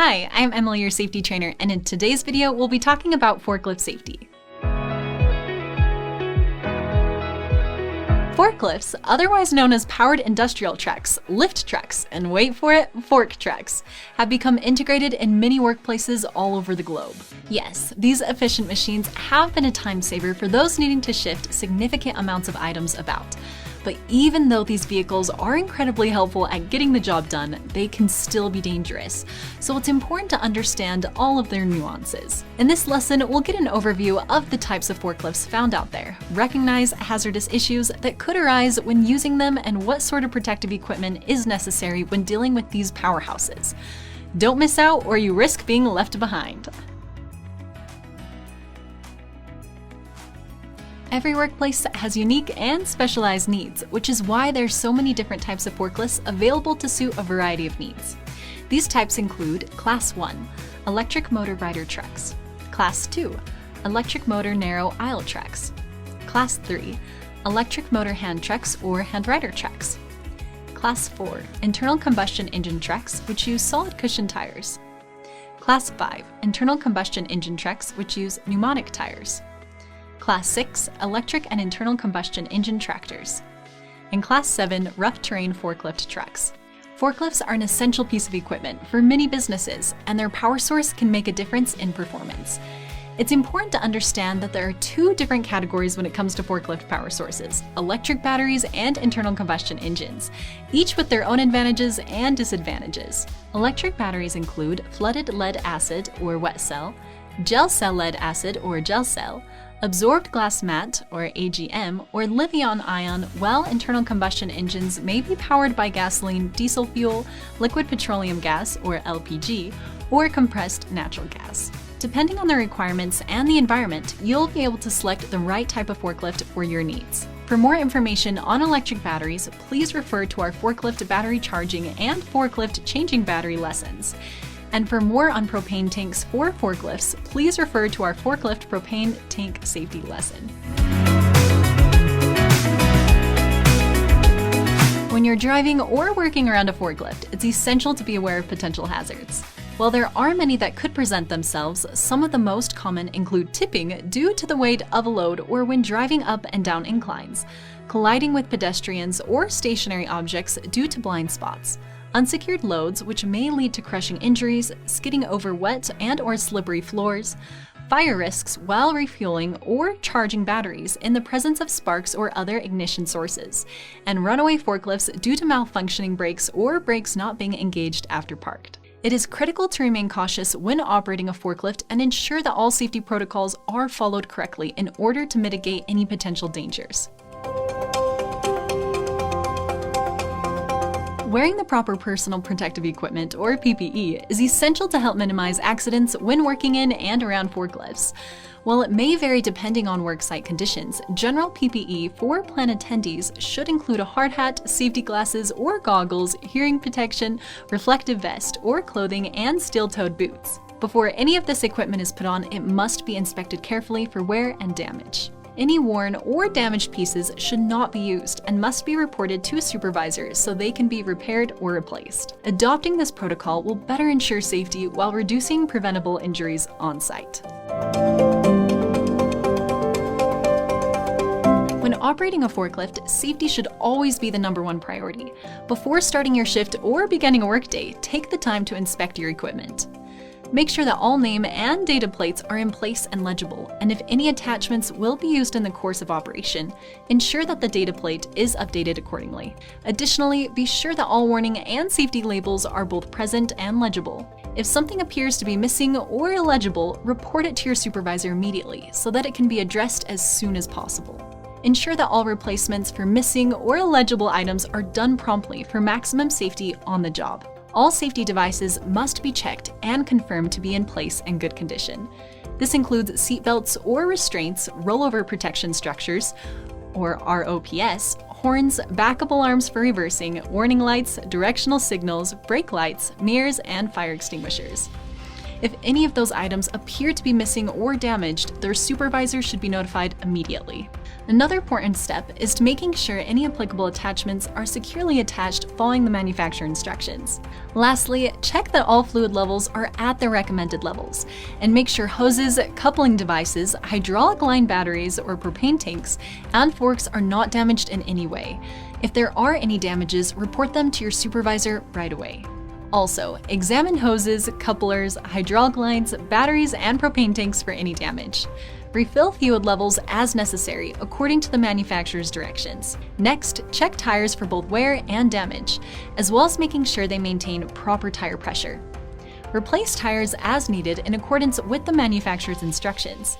Hi, I'm Emily, your safety trainer, and in today's video, we'll be talking about forklift safety. Forklifts, otherwise known as powered industrial trucks, lift trucks, and wait for it, fork trucks, have become integrated in many workplaces all over the globe. Yes, these efficient machines have been a time saver for those needing to shift significant amounts of items about. But even though these vehicles are incredibly helpful at getting the job done, they can still be dangerous. So it's important to understand all of their nuances. In this lesson, we'll get an overview of the types of forklifts found out there, recognize hazardous issues that could arise when using them, and what sort of protective equipment is necessary when dealing with these powerhouses. Don't miss out or you risk being left behind. Every workplace has unique and specialized needs, which is why there's so many different types of forklifts available to suit a variety of needs. These types include Class 1, electric motor rider trucks; Class 2, electric motor narrow aisle trucks; Class 3, electric motor hand trucks or hand rider trucks; Class 4, internal combustion engine trucks, which use solid cushion tires; Class 5, internal combustion engine trucks, which use pneumatic tires; Class 6, electric and internal combustion engine tractors; and Class 7, rough terrain forklift trucks. Forklifts are an essential piece of equipment for many businesses, and their power source can make a difference in performance. It's important to understand that there are two different categories when it comes to forklift power sources: electric batteries and internal combustion engines, each with their own advantages and disadvantages. Electric batteries include flooded lead acid or wet cell, gel cell lead acid or gel cell, absorbed glass mat or AGM, or lithium-ion, while internal combustion engines may be powered by gasoline, diesel fuel, liquid petroleum gas or LPG, or compressed natural gas. Depending on the requirements and the environment, you'll be able to select the right type of forklift for your needs. For more information on electric batteries, please refer to our forklift battery charging and forklift changing battery lessons. And for more on propane tanks for forklifts, please refer to our forklift propane tank safety lesson. When you're driving or working around a forklift, it's essential to be aware of potential hazards. While there are many that could present themselves, some of the most common include tipping due to the weight of a load or when driving up and down inclines, colliding with pedestrians or stationary objects due to blind spots, unsecured loads which may lead to crushing injuries, skidding over wet and or slippery floors, fire risks while refueling or charging batteries in the presence of sparks or other ignition sources, and runaway forklifts due to malfunctioning brakes or brakes not being engaged after parked. It is critical to remain cautious when operating a forklift and ensure that all safety protocols are followed correctly in order to mitigate any potential dangers. Wearing the proper personal protective equipment, or PPE, is essential to help minimize accidents when working in and around forklifts. While it may vary depending on worksite conditions, general PPE for plant attendees should include a hard hat, safety glasses or goggles, hearing protection, reflective vest or clothing, and steel-toed boots. Before any of this equipment is put on, it must be inspected carefully for wear and damage. Any worn or damaged pieces should not be used and must be reported to a supervisor so they can be repaired or replaced. Adopting this protocol will better ensure safety while reducing preventable injuries on site. When operating a forklift, safety should always be the #1 priority. Before starting your shift or beginning a workday, take the time to inspect your equipment. Make sure that all name and data plates are in place and legible, and if any attachments will be used in the course of operation, ensure that the data plate is updated accordingly. Additionally, be sure that all warning and safety labels are both present and legible. If something appears to be missing or illegible, report it to your supervisor immediately so that it can be addressed as soon as possible. Ensure that all replacements for missing or illegible items are done promptly for maximum safety on the job. All safety devices must be checked and confirmed to be in place and good condition. This includes seat belts or restraints, rollover protection structures, or ROPS, horns, backup alarms for reversing, warning lights, directional signals, brake lights, mirrors, and fire extinguishers. If any of those items appear to be missing or damaged, their supervisor should be notified immediately. Another important step is to making sure any applicable attachments are securely attached following the manufacturer instructions. Lastly, check that all fluid levels are at the recommended levels, and make sure hoses, coupling devices, hydraulic line batteries or propane tanks, and forks are not damaged in any way. If there are any damages, report them to your supervisor right away. Also, examine hoses, couplers, hydraulic lines, batteries, and propane tanks for any damage. Refill fluid levels as necessary according to the manufacturer's directions. Next, check tires for both wear and damage, as well as making sure they maintain proper tire pressure. Replace tires as needed in accordance with the manufacturer's instructions.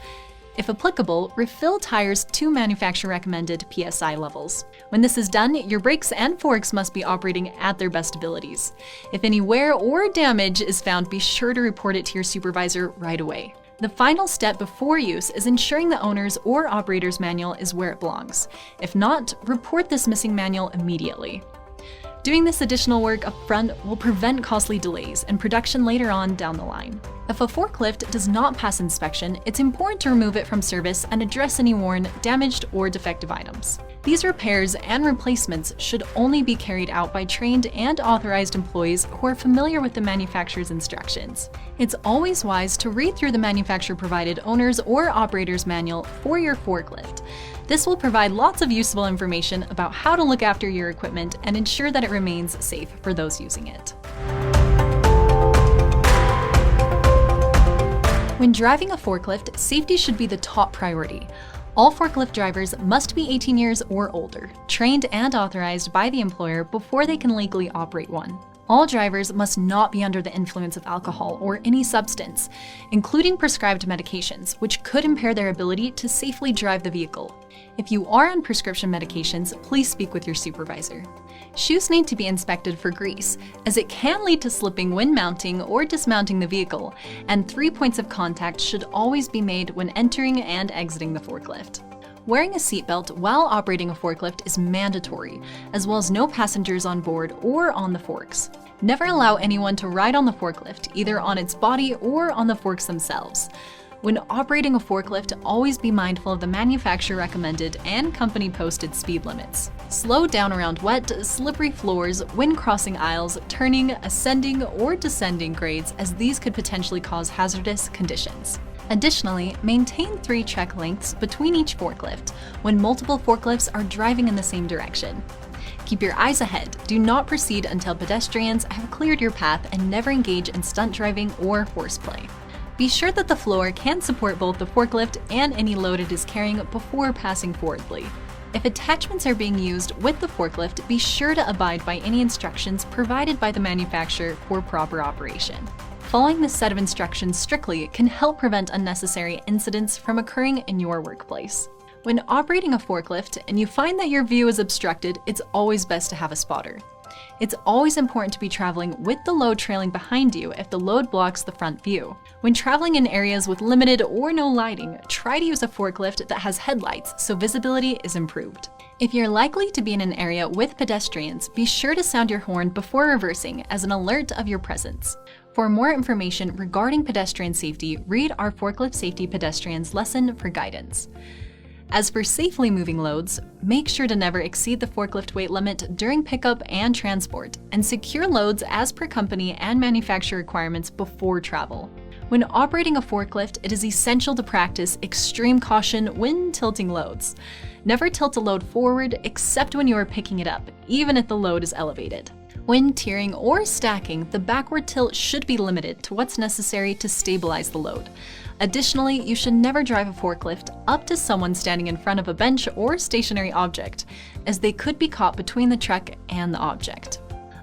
If applicable, refill tires to manufacturer-recommended PSI levels. When this is done, your brakes and forks must be operating at their best abilities. If any wear or damage is found, be sure to report it to your supervisor right away. The final step before use is ensuring the owner's or operator's manual is where it belongs. If not, report this missing manual immediately. Doing this additional work up front will prevent costly delays and production later on down the line. If a forklift does not pass inspection, it's important to remove it from service and address any worn, damaged, or defective items. These repairs and replacements should only be carried out by trained and authorized employees who are familiar with the manufacturer's instructions. It's always wise to read through the manufacturer-provided owner's or operator's manual for your forklift. This will provide lots of useful information about how to look after your equipment and ensure that it remains safe for those using it. When driving a forklift, safety should be the top priority. All forklift drivers must be 18 years or older, trained and authorized by the employer before they can legally operate one. All drivers must not be under the influence of alcohol or any substance, including prescribed medications, which could impair their ability to safely drive the vehicle. If you are on prescription medications, please speak with your supervisor. Shoes need to be inspected for grease, as it can lead to slipping when mounting or dismounting the vehicle, and 3 points of contact should always be made when entering and exiting the forklift. Wearing a seatbelt while operating a forklift is mandatory, as well as no passengers on board or on the forks. Never allow anyone to ride on the forklift, either on its body or on the forks themselves. When operating a forklift, always be mindful of the manufacturer-recommended and company-posted speed limits. Slow down around wet, slippery floors when crossing aisles, turning, ascending, or descending grades, as these could potentially cause hazardous conditions. Additionally, maintain 3 check lengths between each forklift when multiple forklifts are driving in the same direction. Keep your eyes ahead. Do not proceed until pedestrians have cleared your path, and never engage in stunt driving or horseplay. Be sure that the floor can support both the forklift and any load it is carrying before passing forwardly. If attachments are being used with the forklift, be sure to abide by any instructions provided by the manufacturer for proper operation. Following this set of instructions strictly can help prevent unnecessary incidents from occurring in your workplace. When operating a forklift and you find that your view is obstructed, it's always best to have a spotter. It's always important to be traveling with the load trailing behind you if the load blocks the front view. When traveling in areas with limited or no lighting, try to use a forklift that has headlights so visibility is improved. If you're likely to be in an area with pedestrians, be sure to sound your horn before reversing as an alert of your presence. For more information regarding pedestrian safety, read our Forklift Safety Pedestrians lesson for guidance. As for safely moving loads, make sure to never exceed the forklift weight limit during pickup and transport, and secure loads as per company and manufacturer requirements before travel. When operating a forklift, it is essential to practice extreme caution when tilting loads. Never tilt a load forward except when you are picking it up, even if the load is elevated. When tiering or stacking, the backward tilt should be limited to what's necessary to stabilize the load. Additionally, you should never drive a forklift up to someone standing in front of a bench or stationary object, as they could be caught between the truck and the object.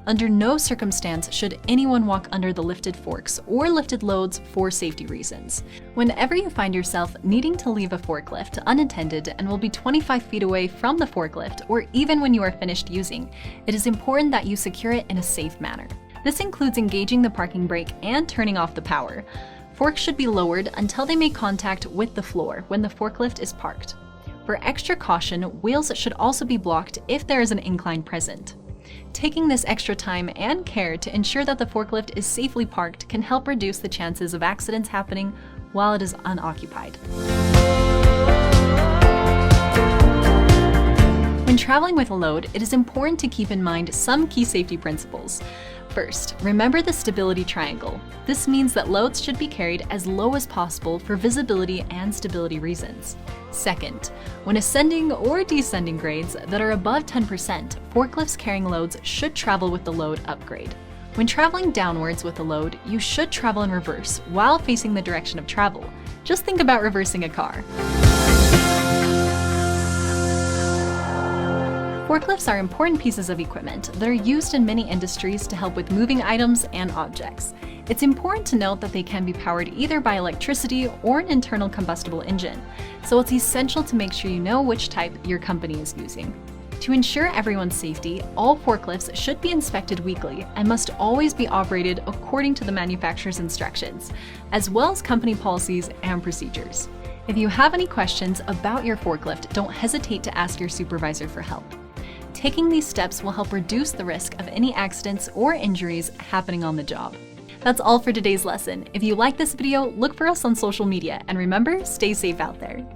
Under no circumstance should anyone walk under the lifted forks or lifted loads for safety reasons. Whenever you find yourself needing to leave a forklift unattended and will be 25 feet away from the forklift, or even when you are finished using, it is important that you secure it in a safe manner. This includes engaging the parking brake and turning off the power. Forks should be lowered until they make contact with the floor when the forklift is parked. For extra caution, wheels should also be blocked if there is an incline present. Taking this extra time and care to ensure that the forklift is safely parked can help reduce the chances of accidents happening while it is unoccupied. When traveling with a load, it is important to keep in mind some key safety principles. First, remember the stability triangle. This means that loads should be carried as low as possible for visibility and stability reasons. Second, when ascending or descending grades that are above 10%, forklifts carrying loads should travel with the load upgrade. When traveling downwards with a load, you should travel in reverse while facing the direction of travel. Just think about reversing a car. Forklifts are important pieces of equipment that are used in many industries to help with moving items and objects. It's important to note that they can be powered either by electricity or an internal combustible engine, so it's essential to make sure you know which type your company is using. To ensure everyone's safety, all forklifts should be inspected weekly and must always be operated according to the manufacturer's instructions, as well as company policies and procedures. If you have any questions about your forklift, don't hesitate to ask your supervisor for help. Taking these steps will help reduce the risk of any accidents or injuries happening on the job. That's all for today's lesson. If you like this video, look for us on social media, and remember, stay safe out there.